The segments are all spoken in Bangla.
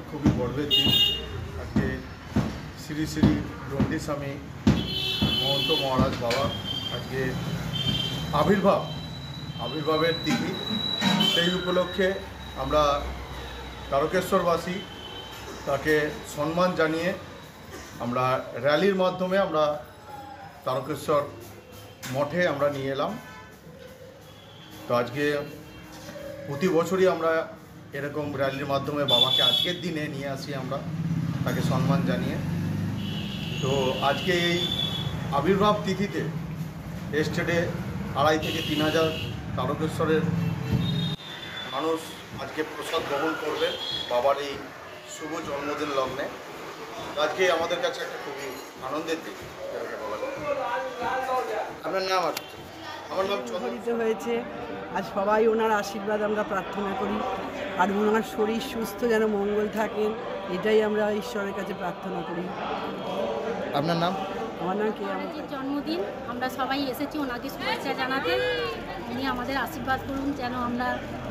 খুবই গর্বের দিন। আজকে শ্রী শ্রী দণ্ডীস্বামী মহন্ত মহারাজ বাবা আজকে আবির্ভাবের তিথি। সেই উপলক্ষে আমরা তারকেশ্বরবাসী তাকে সম্মান জানিয়ে আমরা র্যালির মাধ্যমে আমরা তারকেশ্বর মঠে আমরা নিয়ে এলাম। তো আজকে প্রতি বছরই আমরা এরকম র্যালির মাধ্যমে বাবাকে আজকের দিনে নিয়ে আসি আমরা তাকে সম্মান জানিয়ে। তো আজকে এই আবির্ভাব তিথিতে এস্টেটে 2,500 থেকে 3,000 তারকেশ্বরের মানুষ আজকে প্রসাদ গ্রহণ করবে বাবার এই শুভ জন্মদিন লগ্নে। আজকে আমাদের কাছে একটা খুবই আনন্দের দিন। আপনার নাম? আমার নাম চন্দ্রিত হয়েছে। আজ সবাই ওনার আশীর্বাদ আমরা প্রার্থনা করি, আর ওনার শরীর সুস্থ যেন মঙ্গল থাকেন, এটাই আমরা ঈশ্বরের কাছে প্রার্থনা করি। আপনার নাম? আমার নাম কে? আমাদের জন্মদিন, আমরা সবাই এসেছি ওনাকে শুভেচ্ছা জানাতে। উনি আমাদের আশীর্বাদ করুন যেন আমরা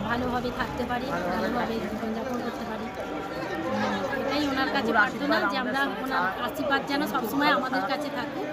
ভালোভাবে থাকতে পারি, ভালোভাবে জীবনযাপন করতে পারি। এটাই ওনার কাছে প্রার্থনা যে আমরা ওনার আশীর্বাদ যেন সবসময় আমাদের কাছে থাকুক।